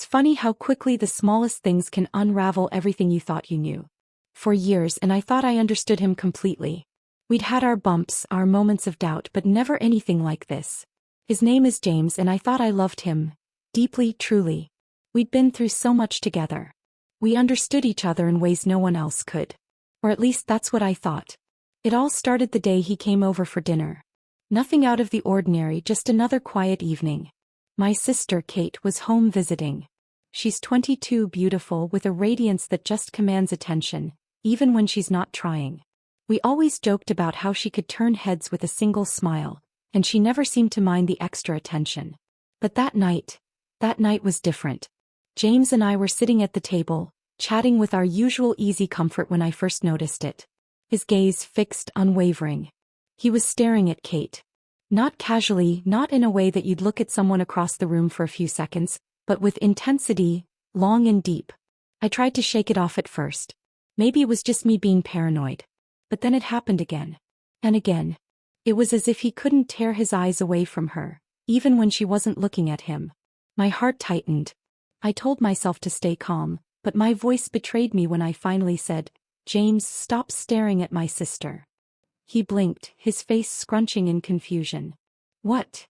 It's funny how quickly the smallest things can unravel everything you thought you knew. For years, and I thought I understood him completely. We'd had our bumps, our moments of doubt, but never anything like this. His name is James, and I thought I loved him. Deeply, truly. We'd been through so much together. We understood each other in ways no one else could. Or at least that's what I thought. It all started the day he came over for dinner. Nothing out of the ordinary, just another quiet evening. My sister, Kate, was home visiting. She's 22, beautiful, with a radiance that just commands attention, even when she's not trying. We always joked about how she could turn heads with a single smile, and she never seemed to mind the extra attention. But that night was different. James and I were sitting at the table, chatting with our usual easy comfort when I first noticed it. His gaze fixed, unwavering. He was staring at Kate. Not casually, not in a way that you'd look at someone across the room for a few seconds, but with intensity, long and deep. I tried to shake it off at first. Maybe it was just me being paranoid. But then it happened again. And again. It was as if he couldn't tear his eyes away from her, even when she wasn't looking at him. My heart tightened. I told myself to stay calm, but my voice betrayed me when I finally said, "James, stop staring at my sister." He blinked, his face scrunching in confusion. "What?"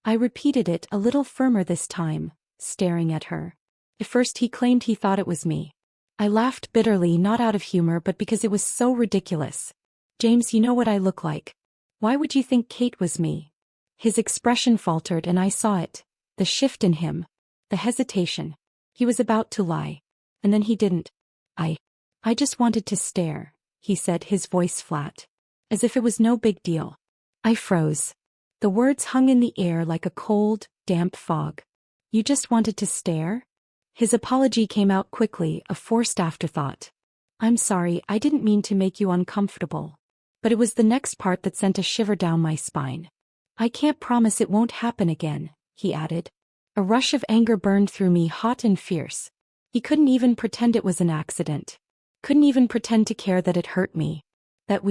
I repeated it, a little firmer this time, staring at her. At first he claimed he thought it was me. I laughed bitterly, not out of humor but because it was so ridiculous. "James, you know what I look like. Why would you think Kate was me?" His expression faltered and I saw it. The shift in him. The hesitation. He was about to lie. And then he didn't. I just wanted to stare," he said, his voice flat. As if it was no big deal. I froze. The words hung in the air like a cold, damp fog. "You just wanted to stare?" His apology came out quickly, a forced afterthought. "I'm sorry, I didn't mean to make you uncomfortable." But it was the next part that sent a shiver down my spine. "I can't promise it won't happen again," he added. A rush of anger burned through me, hot and fierce. He couldn't even pretend it was an accident. Couldn't even pretend to care that it hurt me. That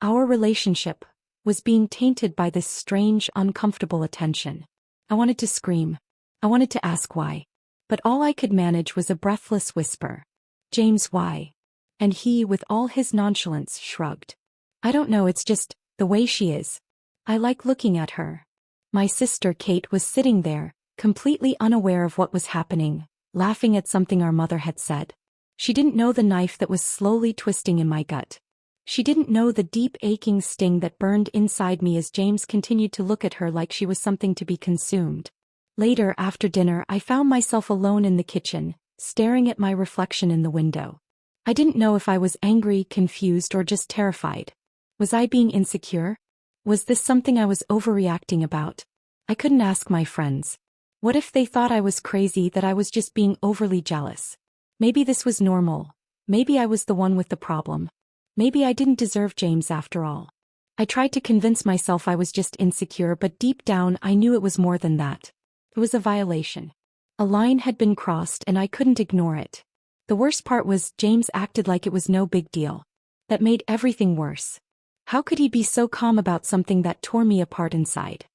our relationship, was being tainted by this strange, uncomfortable attention. I wanted to scream. I wanted to ask why. But all I could manage was a breathless whisper. "James, why?" And he, with all his nonchalance, shrugged. "I don't know, it's just the way she is. I like looking at her." My sister, Kate, was sitting there, completely unaware of what was happening, laughing at something our mother had said. She didn't know the knife that was slowly twisting in my gut. She didn't know the deep aching sting that burned inside me as James continued to look at her like she was something to be consumed. Later, after dinner, I found myself alone in the kitchen, staring at my reflection in the window. I didn't know if I was angry, confused, or just terrified. Was I being insecure? Was this something I was overreacting about? I couldn't ask my friends. What if they thought I was crazy, that I was just being overly jealous? Maybe this was normal. Maybe I was the one with the problem. Maybe I didn't deserve James after all. I tried to convince myself I was just insecure, but deep down I knew it was more than that. It was a violation. A line had been crossed and I couldn't ignore it. The worst part was James acted like it was no big deal. That made everything worse. How could he be so calm about something that tore me apart inside?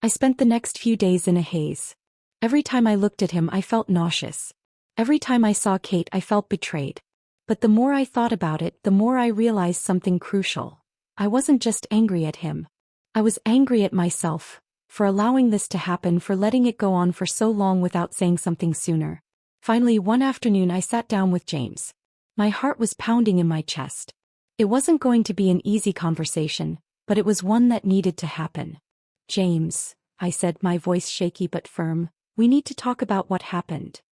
I spent the next few days in a haze. Every time I looked at him I felt nauseous. Every time I saw Kate I felt betrayed. But the more I thought about it, the more I realized something crucial. I wasn't just angry at him. I was angry at myself, for allowing this to happen, for letting it go on for so long without saying something sooner. Finally, one afternoon I sat down with James. My heart was pounding in my chest. It wasn't going to be an easy conversation, but it was one that needed to happen. "James," I said, my voice shaky but firm, "we need to talk about what happened."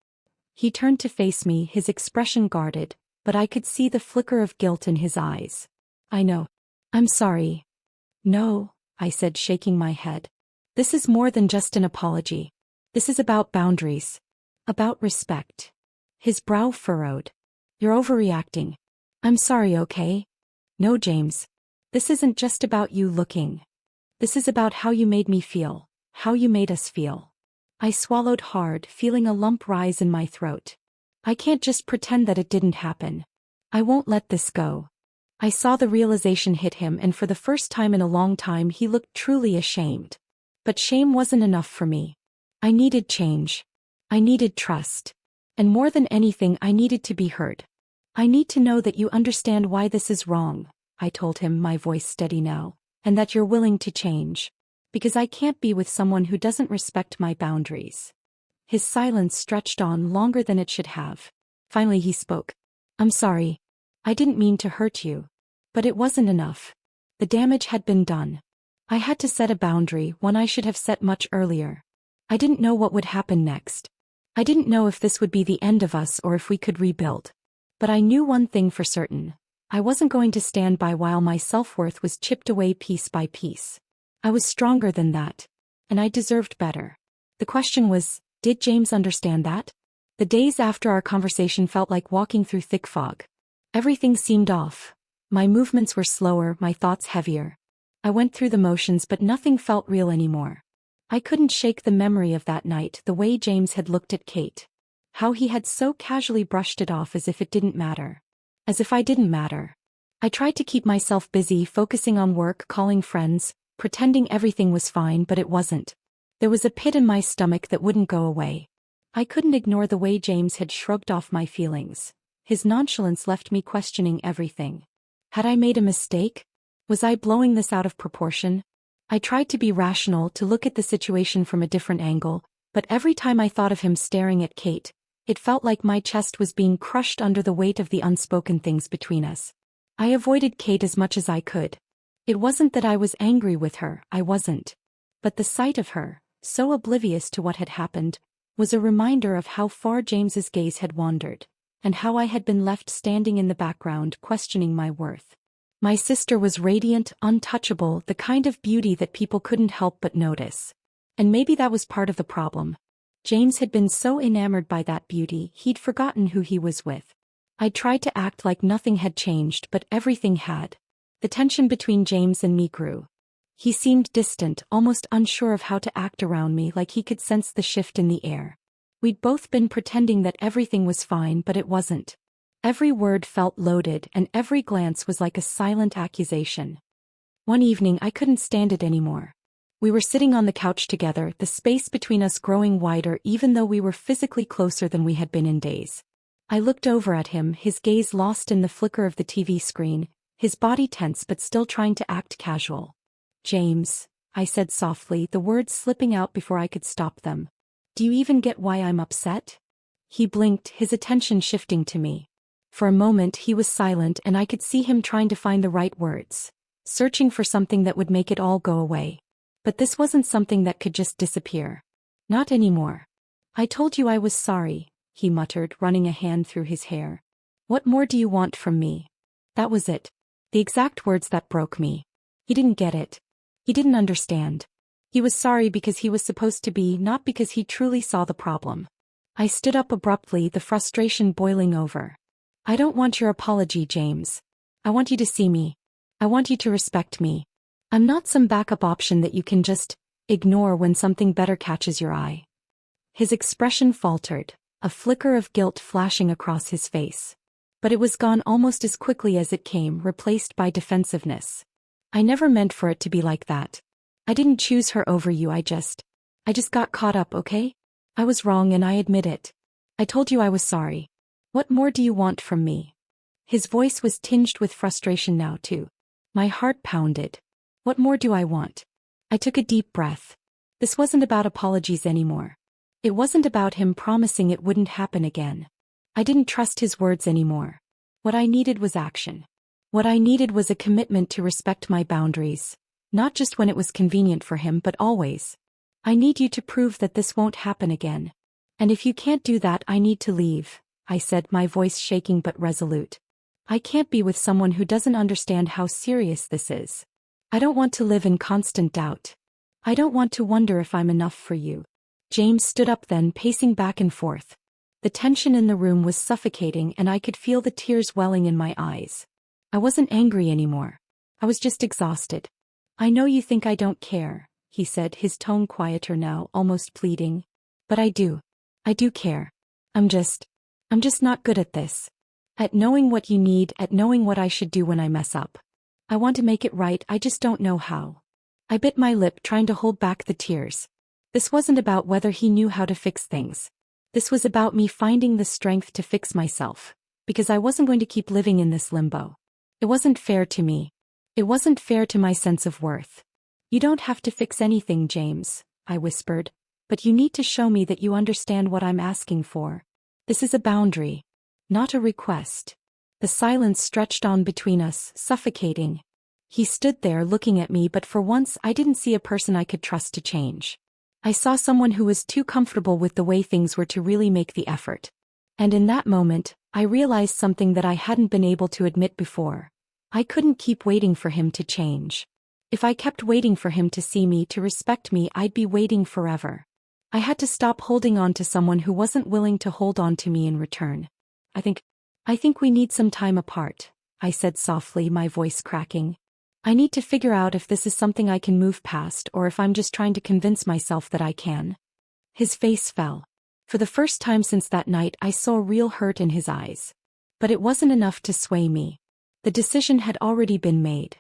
He turned to face me, his expression guarded, but I could see the flicker of guilt in his eyes. "I know. I'm sorry." "No," I said, shaking my head. "This is more than just an apology. This is about boundaries. About respect." His brow furrowed. "You're overreacting. I'm sorry, okay?" "No, James. This isn't just about you looking. This is about how you made me feel, how you made us feel." I swallowed hard, feeling a lump rise in my throat. I can't just pretend that it didn't happen. I won't let this go. I saw the realization hit him, and for the first time in a long time he looked truly ashamed. But shame wasn't enough for me. I needed change. I needed trust. And more than anything, I needed to be heard. I need to know that you understand why this is wrong, I told him, my voice steady now, and that you're willing to change. Because I can't be with someone who doesn't respect my boundaries. His silence stretched on longer than it should have. Finally he spoke. I'm sorry. I didn't mean to hurt you. But it wasn't enough. The damage had been done. I had to set a boundary, one I should have set much earlier. I didn't know what would happen next. I didn't know if this would be the end of us or if we could rebuild. But I knew one thing for certain. I wasn't going to stand by while my self-worth was chipped away piece by piece. I was stronger than that. And I deserved better. The question was, did James understand that? The days after our conversation felt like walking through thick fog. Everything seemed off. My movements were slower, my thoughts heavier. I went through the motions, but nothing felt real anymore. I couldn't shake the memory of that night, the way James had looked at Kate. How he had so casually brushed it off as if it didn't matter. As if I didn't matter. I tried to keep myself busy, focusing on work, calling friends, pretending everything was fine, but it wasn't. There was a pit in my stomach that wouldn't go away. I couldn't ignore the way James had shrugged off my feelings. His nonchalance left me questioning everything. Had I made a mistake? Was I blowing this out of proportion? I tried to be rational, to look at the situation from a different angle, but every time I thought of him staring at Kate, it felt like my chest was being crushed under the weight of the unspoken things between us. I avoided Kate as much as I could. It wasn't that I was angry with her, I wasn't. But the sight of her, so oblivious to what had happened, was a reminder of how far James's gaze had wandered, and how I had been left standing in the background questioning my worth. My sister was radiant, untouchable, the kind of beauty that people couldn't help but notice. And maybe that was part of the problem. James had been so enamored by that beauty, he'd forgotten who he was with. I tried to act like nothing had changed, but everything had. The tension between James and me grew. He seemed distant, almost unsure of how to act around me, like he could sense the shift in the air. We'd both been pretending that everything was fine, but it wasn't. Every word felt loaded, and every glance was like a silent accusation. One evening I couldn't stand it anymore. We were sitting on the couch together, the space between us growing wider even though we were physically closer than we had been in days. I looked over at him, his gaze lost in the flicker of the TV screen, his body tense but still trying to act casual. James, I said softly, the words slipping out before I could stop them. Do you even get why I'm upset? He blinked, his attention shifting to me. For a moment he was silent and I could see him trying to find the right words, searching for something that would make it all go away. But this wasn't something that could just disappear. Not anymore. I told you I was sorry, he muttered, running a hand through his hair. What more do you want from me? That was it. The exact words that broke me. He didn't get it. He didn't understand. He was sorry because he was supposed to be, not because he truly saw the problem. I stood up abruptly, the frustration boiling over. I don't want your apology, James. I want you to see me. I want you to respect me. I'm not some backup option that you can just ignore when something better catches your eye. His expression faltered, a flicker of guilt flashing across his face. But it was gone almost as quickly as it came, replaced by defensiveness. I never meant for it to be like that. I didn't choose her over you, I just got caught up, okay? I was wrong and I admit it. I told you I was sorry. What more do you want from me? His voice was tinged with frustration now too. My heart pounded. What more do I want? I took a deep breath. This wasn't about apologies anymore. It wasn't about him promising it wouldn't happen again. I didn't trust his words anymore. What I needed was action. What I needed was a commitment to respect my boundaries, not just when it was convenient for him, but always. I need you to prove that this won't happen again. And if you can't do that, I need to leave, I said, my voice shaking but resolute. I can't be with someone who doesn't understand how serious this is. I don't want to live in constant doubt. I don't want to wonder if I'm enough for you. James stood up then, pacing back and forth. The tension in the room was suffocating and I could feel the tears welling in my eyes. I wasn't angry anymore. I was just exhausted. I know you think I don't care, he said, his tone quieter now, almost pleading. But I do. I do care. I'm just not good at this. At knowing what you need, at knowing what I should do when I mess up. I want to make it right, I just don't know how. I bit my lip, trying to hold back the tears. This wasn't about whether he knew how to fix things. This was about me finding the strength to fix myself, because I wasn't going to keep living in this limbo. It wasn't fair to me. It wasn't fair to my sense of worth. You don't have to fix anything, James, I whispered, but you need to show me that you understand what I'm asking for. This is a boundary, not a request. The silence stretched on between us, suffocating. He stood there looking at me, but for once I didn't see a person I could trust to change. I saw someone who was too comfortable with the way things were to really make the effort. And in that moment, I realized something that I hadn't been able to admit before. I couldn't keep waiting for him to change. If I kept waiting for him to see me, to respect me, I'd be waiting forever. I had to stop holding on to someone who wasn't willing to hold on to me in return. I think we need some time apart, I said softly, my voice cracking. I need to figure out if this is something I can move past or if I'm just trying to convince myself that I can. His face fell. For the first time since that night, I saw real hurt in his eyes. But it wasn't enough to sway me. The decision had already been made.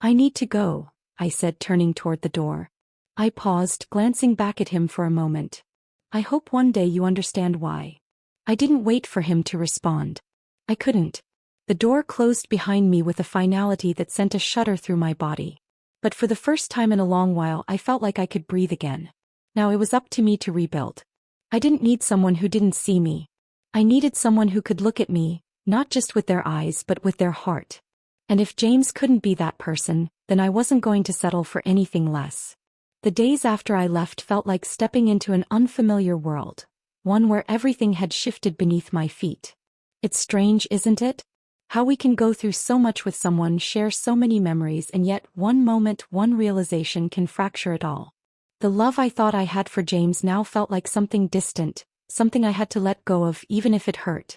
I need to go, I said, turning toward the door. I paused, glancing back at him for a moment. I hope one day you understand why. I didn't wait for him to respond. I couldn't. The door closed behind me with a finality that sent a shudder through my body. But for the first time in a long while, I felt like I could breathe again. Now it was up to me to rebuild. I didn't need someone who didn't see me. I needed someone who could look at me, not just with their eyes but with their heart. And if James couldn't be that person, then I wasn't going to settle for anything less. The days after I left felt like stepping into an unfamiliar world, one where everything had shifted beneath my feet. It's strange, isn't it? How we can go through so much with someone, share so many memories, and yet one moment, one realization can fracture it all. The love I thought I had for James now felt like something distant, something I had to let go of even if it hurt.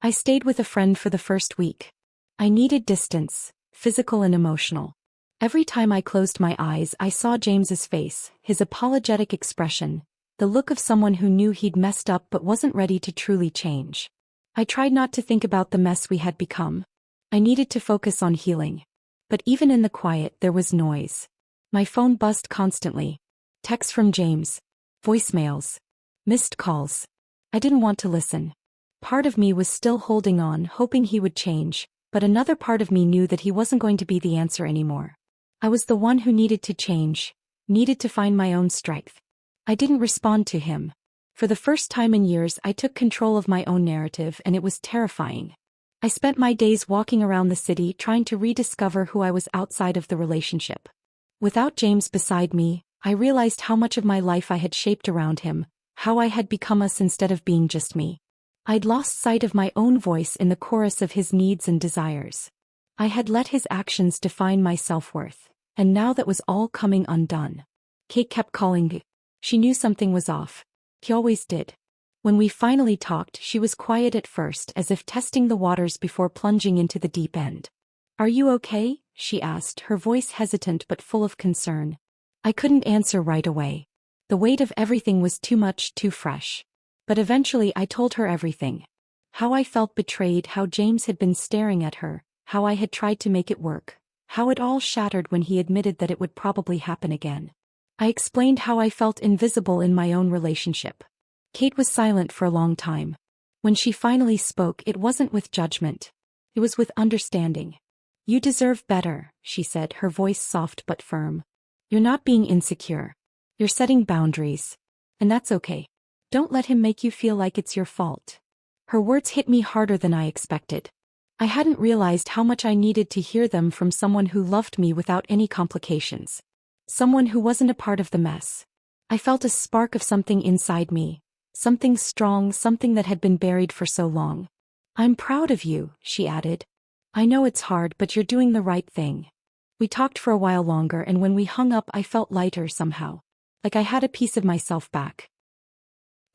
I stayed with a friend for the first week. I needed distance, physical and emotional. Every time I closed my eyes, I saw James's face, his apologetic expression, the look of someone who knew he'd messed up but wasn't ready to truly change. I tried not to think about the mess we had become. I needed to focus on healing. But even in the quiet, there was noise. My phone buzzed constantly. Texts from James. Voicemails. Missed calls. I didn't want to listen. Part of me was still holding on, hoping he would change, but another part of me knew that he wasn't going to be the answer anymore. I was the one who needed to change, needed to find my own strength. I didn't respond to him. For the first time in years, I took control of my own narrative, and it was terrifying. I spent my days walking around the city trying to rediscover who I was outside of the relationship. Without James beside me, I realized how much of my life I had shaped around him, how I had become us instead of being just me. I'd lost sight of my own voice in the chorus of his needs and desires. I had let his actions define my self-worth, and now that was all coming undone. Kate kept calling. She knew something was off. He always did. When we finally talked, she was quiet at first, as if testing the waters before plunging into the deep end. "Are you okay?" she asked, her voice hesitant but full of concern. I couldn't answer right away. The weight of everything was too much, too fresh. But eventually I told her everything. How I felt betrayed, how James had been staring at her, how I had tried to make it work, how it all shattered when he admitted that it would probably happen again. I explained how I felt invisible in my own relationship. Kate was silent for a long time. When she finally spoke, it wasn't with judgment. It was with understanding. "You deserve better," she said, her voice soft but firm. "You're not being insecure. You're setting boundaries. And that's okay. Don't let him make you feel like it's your fault." Her words hit me harder than I expected. I hadn't realized how much I needed to hear them from someone who loved me without any complications. Someone who wasn't a part of the mess. I felt a spark of something inside me. Something strong, something that had been buried for so long. "I'm proud of you," she added. "I know it's hard, but you're doing the right thing." We talked for a while longer, and when we hung up I felt lighter somehow. Like I had a piece of myself back.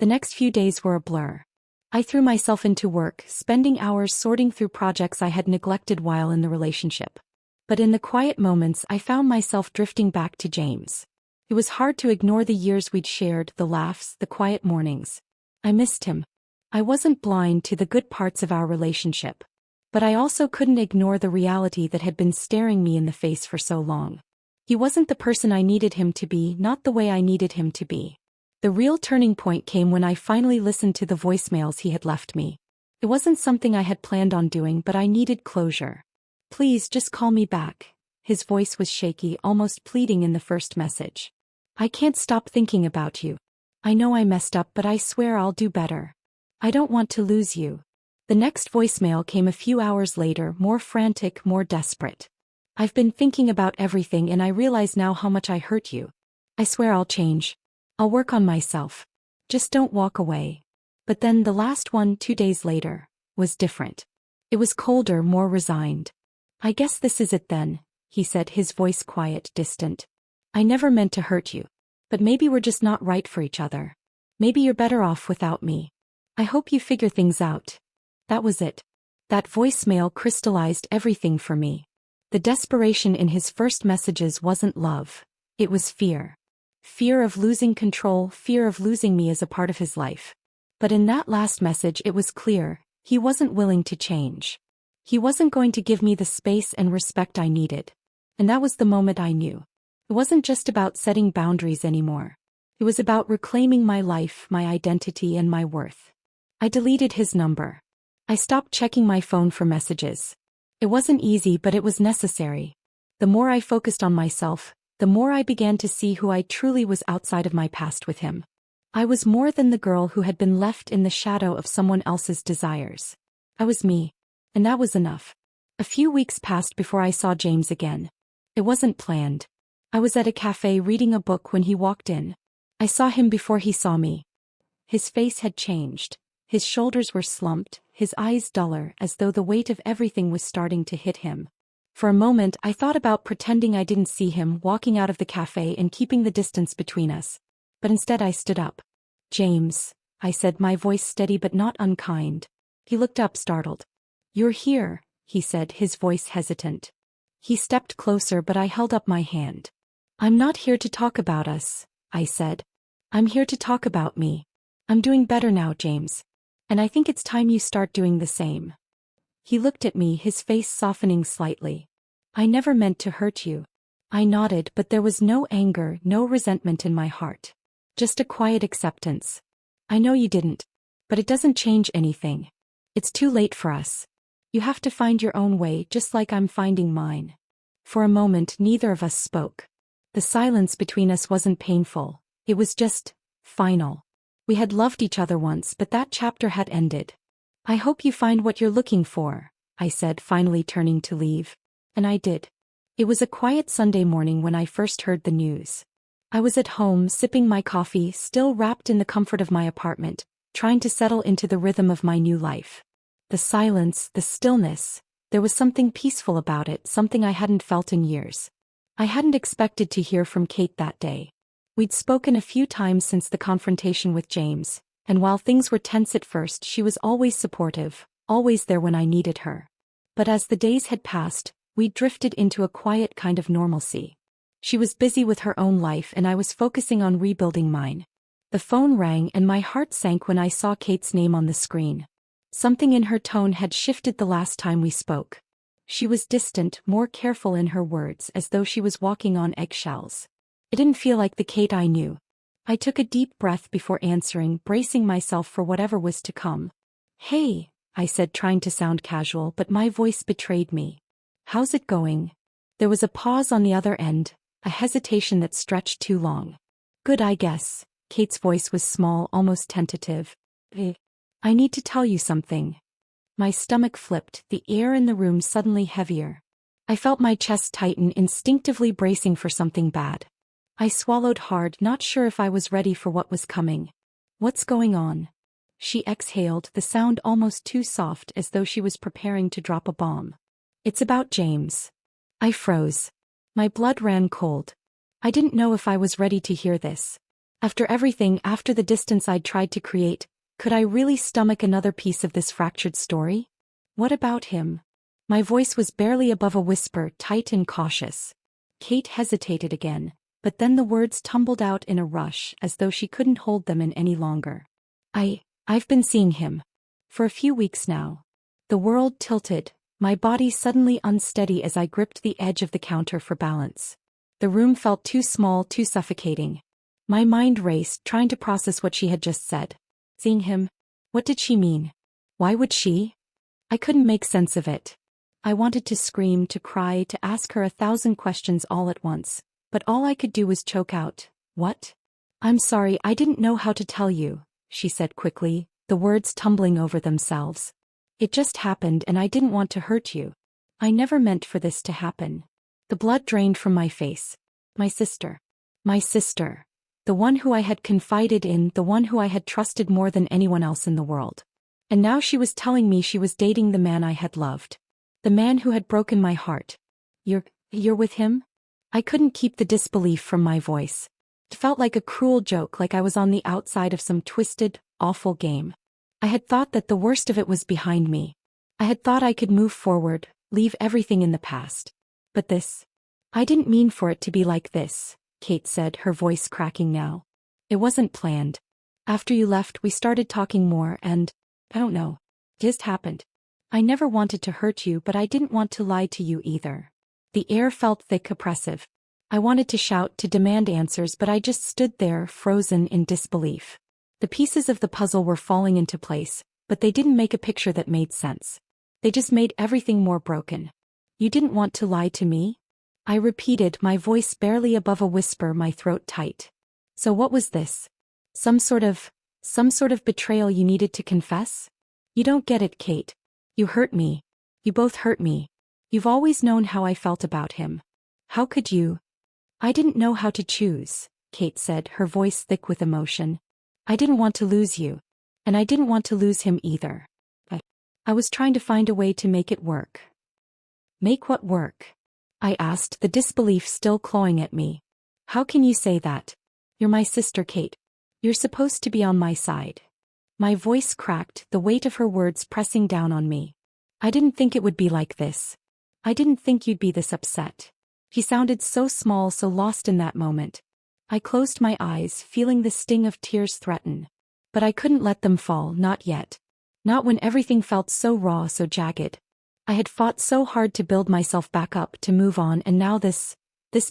The next few days were a blur. I threw myself into work, spending hours sorting through projects I had neglected while in the relationship. But in the quiet moments I found myself drifting back to James. It was hard to ignore the years we'd shared, the laughs, the quiet mornings. I missed him. I wasn't blind to the good parts of our relationship. But I also couldn't ignore the reality that had been staring me in the face for so long. He wasn't the person I needed him to be, not the way I needed him to be. The real turning point came when I finally listened to the voicemails he had left me. It wasn't something I had planned on doing, but I needed closure. "Please just call me back." His voice was shaky, almost pleading in the first message. "I can't stop thinking about you. I know I messed up, but I swear I'll do better. I don't want to lose you." The next voicemail came a few hours later, more frantic, more desperate. "I've been thinking about everything and I realize now how much I hurt you. I swear I'll change. I'll work on myself. Just don't walk away." But then the last one, 2 days later, was different. It was colder, more resigned. "I guess this is it then," he said, his voice quiet, distant. "I never meant to hurt you. But maybe we're just not right for each other. Maybe you're better off without me. I hope you figure things out." That was it. That voicemail crystallized everything for me. The desperation in his first messages wasn't love. It was fear. Fear of losing control, fear of losing me as a part of his life. But in that last message it was clear, he wasn't willing to change. He wasn't going to give me the space and respect I needed. And that was the moment I knew. It wasn't just about setting boundaries anymore. It was about reclaiming my life, my identity, and my worth. I deleted his number. I stopped checking my phone for messages. It wasn't easy, but it was necessary. The more I focused on myself, the more I began to see who I truly was outside of my past with him. I was more than the girl who had been left in the shadow of someone else's desires. I was me. And that was enough. A few weeks passed before I saw James again. It wasn't planned. I was at a cafe reading a book when he walked in. I saw him before he saw me. His face had changed. His shoulders were slumped, his eyes duller, as though the weight of everything was starting to hit him. For a moment I thought about pretending I didn't see him, walking out of the cafe and keeping the distance between us. But instead I stood up. "James," I said, my voice steady but not unkind. He looked up, startled. "You're here," he said, his voice hesitant. He stepped closer, but I held up my hand. "I'm not here to talk about us," I said. "I'm here to talk about me. I'm doing better now, James. And I think it's time you start doing the same." He looked at me, his face softening slightly. "I never meant to hurt you." I nodded, but there was no anger, no resentment in my heart. Just a quiet acceptance. "I know you didn't. But it doesn't change anything. It's too late for us. You have to find your own way, just like I'm finding mine." For a moment neither of us spoke. The silence between us wasn't painful. It was just final. We had loved each other once, but that chapter had ended. "I hope you find what you're looking for," I said, finally turning to leave. And I did. It was a quiet Sunday morning when I first heard the news. I was at home, sipping my coffee, still wrapped in the comfort of my apartment, trying to settle into the rhythm of my new life. The silence, the stillness, there was something peaceful about it, something I hadn't felt in years. I hadn't expected to hear from Kate that day. We'd spoken a few times since the confrontation with James, and while things were tense at first, she was always supportive, always there when I needed her. But as the days had passed, we drifted into a quiet kind of normalcy. She was busy with her own life and I was focusing on rebuilding mine. The phone rang and my heart sank when I saw Kate's name on the screen. Something in her tone had shifted the last time we spoke. She was distant, more careful in her words, as though she was walking on eggshells. It didn't feel like the Kate I knew. I took a deep breath before answering, bracing myself for whatever was to come. "Hey," I said, trying to sound casual, but my voice betrayed me. "How's it going?" There was a pause on the other end, a hesitation that stretched too long. "Good, I guess." Kate's voice was small, almost tentative. "I need to tell you something." My stomach flipped, the air in the room suddenly heavier. I felt my chest tighten, instinctively bracing for something bad. I swallowed hard, not sure if I was ready for what was coming. "What's going on?" She exhaled, the sound almost too soft, as though she was preparing to drop a bomb. "It's about James." I froze. My blood ran cold. I didn't know if I was ready to hear this. After everything, after the distance I'd tried to create, could I really stomach another piece of this fractured story? "What about him?" My voice was barely above a whisper, tight and cautious. Kate hesitated again, but then the words tumbled out in a rush, as though she couldn't hold them in any longer. I've been seeing him. For a few weeks now." The world tilted, my body suddenly unsteady as I gripped the edge of the counter for balance. The room felt too small, too suffocating. My mind raced, trying to process what she had just said. Seeing him? What did she mean? Why would she? I couldn't make sense of it. I wanted to scream, to cry, to ask her 1,000 questions all at once, but all I could do was choke out, "What?" "I'm sorry, I didn't know how to tell you," she said quickly, the words tumbling over themselves. "It just happened and I didn't want to hurt you. I never meant for this to happen." The blood drained from my face. My sister. My sister. The one who I had confided in, the one who I had trusted more than anyone else in the world. And now she was telling me she was dating the man I had loved. The man who had broken my heart. You're with him?" I couldn't keep the disbelief from my voice. It felt like a cruel joke, like I was on the outside of some twisted, awful game. I had thought that the worst of it was behind me. I had thought I could move forward, leave everything in the past. But this? "I didn't mean for it to be like this," Kate said, her voice cracking now. "It wasn't planned. After you left, we started talking more and, I don't know, it just happened. I never wanted to hurt you, but I didn't want to lie to you either." The air felt thick, oppressive. I wanted to shout, to demand answers, but I just stood there, frozen in disbelief. The pieces of the puzzle were falling into place, but they didn't make a picture that made sense. They just made everything more broken. "You didn't want to lie to me?" I repeated, my voice barely above a whisper, my throat tight. "So what was this? Some sort of betrayal you needed to confess?" "You don't get it, Kate. You hurt me. You both hurt me. You've always known how I felt about him. How could you?" "I didn't know how to choose," Kate said, her voice thick with emotion. "I didn't want to lose you. And I didn't want to lose him either. But I was trying to find a way to make it work." "Make what work?" I asked, the disbelief still clawing at me. "How can you say that? You're my sister, Kate. You're supposed to be on my side." My voice cracked, the weight of her words pressing down on me. "I didn't think it would be like this. I didn't think you'd be this upset." He sounded so small, so lost in that moment. I closed my eyes, feeling the sting of tears threaten. But I couldn't let them fall, not yet. Not when everything felt so raw, so jagged. I had fought so hard to build myself back up, to move on, and now this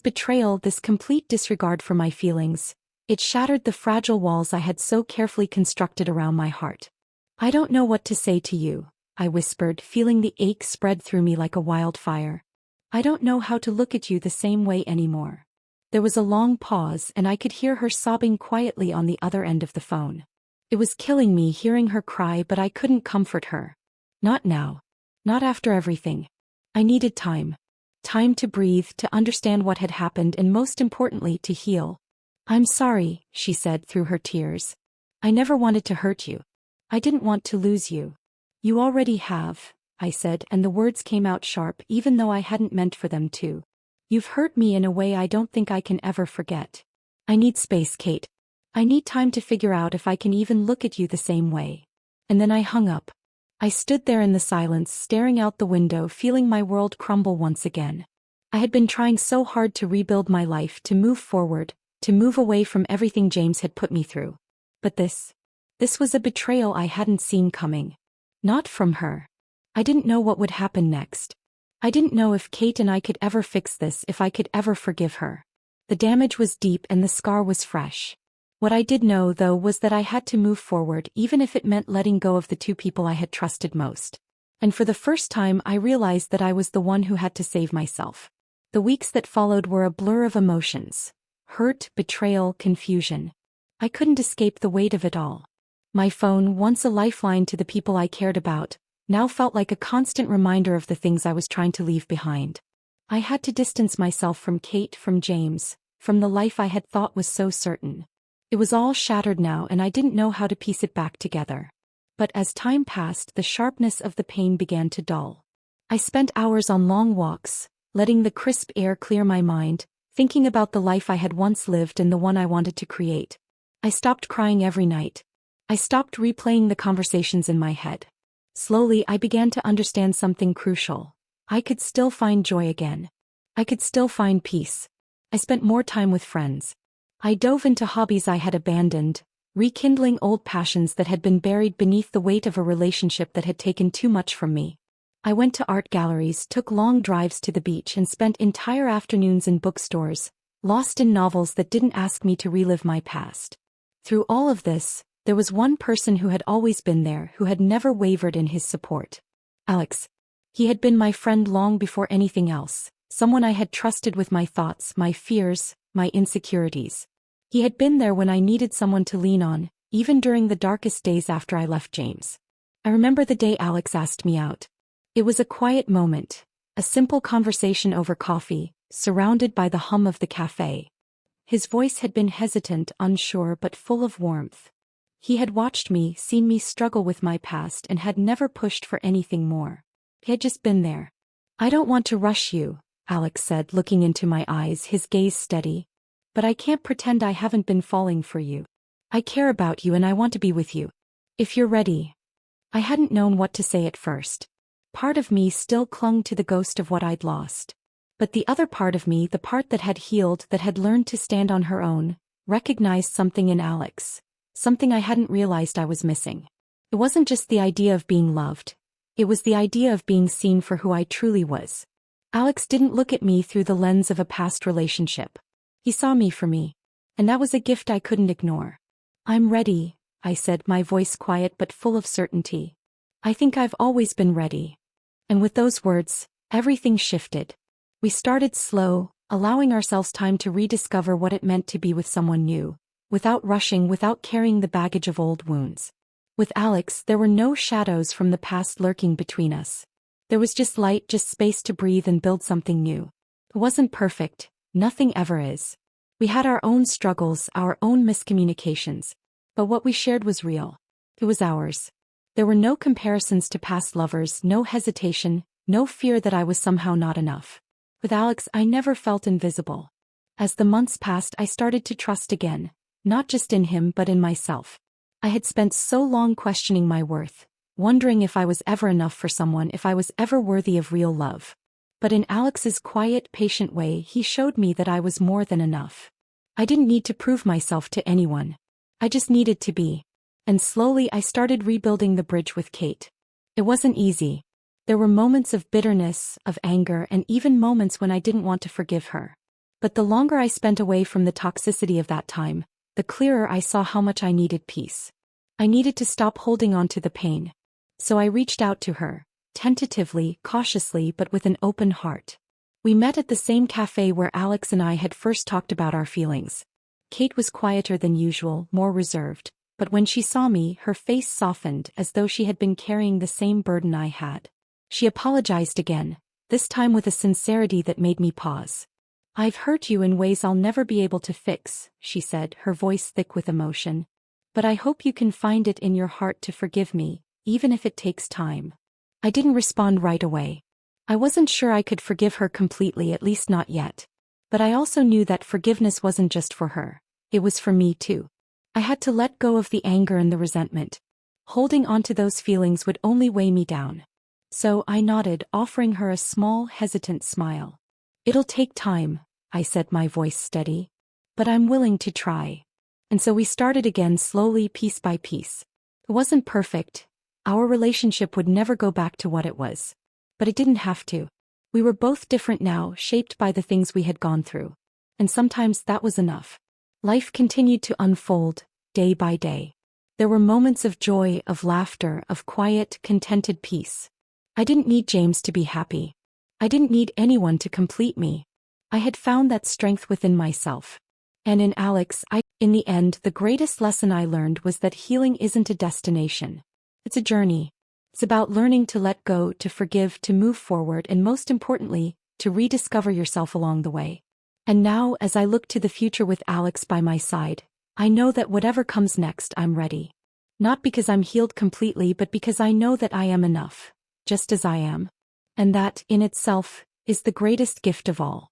betrayal, this complete disregard for my feelings, it shattered the fragile walls I had so carefully constructed around my heart. "I don't know what to say to you," I whispered, feeling the ache spread through me like a wildfire. "I don't know how to look at you the same way anymore." There was a long pause, and I could hear her sobbing quietly on the other end of the phone. It was killing me hearing her cry, but I couldn't comfort her. Not now. Not after everything. I needed time. Time to breathe, to understand what had happened, and most importantly, to heal. "I'm sorry," she said through her tears. "I never wanted to hurt you. I didn't want to lose you." "You already have," I said, and the words came out sharp even though I hadn't meant for them to. "You've hurt me in a way I don't think I can ever forget. I need space, Kate. I need time to figure out if I can even look at you the same way." And then I hung up. I stood there in the silence, staring out the window, feeling my world crumble once again. I had been trying so hard to rebuild my life, to move forward, to move away from everything James had put me through. But this was a betrayal I hadn't seen coming. Not from her. I didn't know what would happen next. I didn't know if Kate and I could ever fix this, if I could ever forgive her. The damage was deep and the scar was fresh. What I did know, though, was that I had to move forward, even if it meant letting go of the two people I had trusted most. And for the first time, I realized that I was the one who had to save myself. The weeks that followed were a blur of emotions. Hurt, betrayal, confusion. I couldn't escape the weight of it all. My phone, once a lifeline to the people I cared about, now felt like a constant reminder of the things I was trying to leave behind. I had to distance myself from Kate, from James, from the life I had thought was so certain. It was all shattered now, and I didn't know how to piece it back together. But as time passed, the sharpness of the pain began to dull. I spent hours on long walks, letting the crisp air clear my mind, thinking about the life I had once lived and the one I wanted to create. I stopped crying every night. I stopped replaying the conversations in my head. Slowly, I began to understand something crucial. I could still find joy again. I could still find peace. I spent more time with friends. I dove into hobbies I had abandoned, rekindling old passions that had been buried beneath the weight of a relationship that had taken too much from me. I went to art galleries, took long drives to the beach, and spent entire afternoons in bookstores, lost in novels that didn't ask me to relive my past. Through all of this, there was one person who had always been there, who had never wavered in his support. Alex. He had been my friend long before anything else, someone I had trusted with my thoughts, my fears, my insecurities. He had been there when I needed someone to lean on, even during the darkest days after I left James. I remember the day Alex asked me out. It was a quiet moment, a simple conversation over coffee, surrounded by the hum of the cafe. His voice had been hesitant, unsure, but full of warmth. He had watched me, seen me struggle with my past, and had never pushed for anything more. He had just been there. "I don't want to rush you," Alex said, looking into my eyes, his gaze steady. "But I can't pretend I haven't been falling for you. I care about you and I want to be with you. If you're ready." I hadn't known what to say at first. Part of me still clung to the ghost of what I'd lost. But the other part of me, the part that had healed, that had learned to stand on her own, recognized something in Alex. Something I hadn't realized I was missing. It wasn't just the idea of being loved. It was the idea of being seen for who I truly was. Alex didn't look at me through the lens of a past relationship. He saw me for me. And that was a gift I couldn't ignore. "I'm ready," I said, my voice quiet but full of certainty. "I think I've always been ready." And with those words, everything shifted. We started slow, allowing ourselves time to rediscover what it meant to be with someone new, without rushing, without carrying the baggage of old wounds. With Alex, there were no shadows from the past lurking between us. There was just light, just space to breathe and build something new. It wasn't perfect, nothing ever is. We had our own struggles, our own miscommunications. But what we shared was real. It was ours. There were no comparisons to past lovers, no hesitation, no fear that I was somehow not enough. With Alex, I never felt invisible. As the months passed, I started to trust again, not just in him but in myself. I had spent so long questioning my worth, wondering if I was ever enough for someone, if I was ever worthy of real love. But in Alex's quiet, patient way, he showed me that I was more than enough. I didn't need to prove myself to anyone. I just needed to be. And slowly I started rebuilding the bridge with Kate. It wasn't easy. There were moments of bitterness, of anger, and even moments when I didn't want to forgive her. But the longer I spent away from the toxicity of that time, the clearer I saw how much I needed peace. I needed to stop holding on to the pain. So I reached out to her, tentatively, cautiously, but with an open heart. We met at the same cafe where Alex and I had first talked about our feelings. Kate was quieter than usual, more reserved, but when she saw me, her face softened as though she had been carrying the same burden I had. She apologized again, this time with a sincerity that made me pause. "I've hurt you in ways I'll never be able to fix," she said, her voice thick with emotion. "But I hope you can find it in your heart to forgive me, even if it takes time." I didn't respond right away. I wasn't sure I could forgive her completely, at least not yet. But I also knew that forgiveness wasn't just for her. It was for me too. I had to let go of the anger and the resentment. Holding on to those feelings would only weigh me down. So I nodded, offering her a small, hesitant smile. "It'll take time," I said, my voice steady. "But I'm willing to try." And so we started again, slowly, piece by piece. It wasn't perfect. Our relationship would never go back to what it was. But it didn't have to. We were both different now, shaped by the things we had gone through. And sometimes that was enough. Life continued to unfold, day by day. There were moments of joy, of laughter, of quiet, contented peace. I didn't need James to be happy. I didn't need anyone to complete me. I had found that strength within myself. And in Alex, in the end, the greatest lesson I learned was that healing isn't a destination. It's a journey. It's about learning to let go, to forgive, to move forward, and most importantly, to rediscover yourself along the way. And now, as I look to the future with Alex by my side, I know that whatever comes next, I'm ready. Not because I'm healed completely, but because I know that I am enough, just as I am. And that, in itself, is the greatest gift of all.